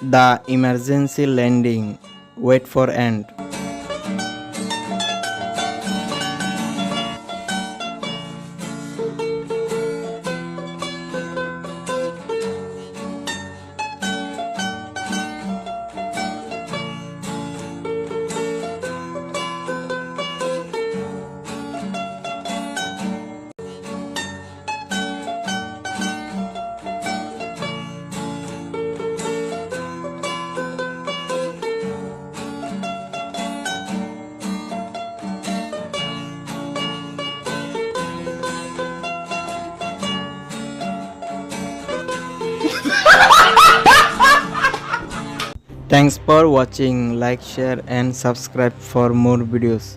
The emergency landing. Wait for end. Thanks for watching. Like, share and subscribe for more videos.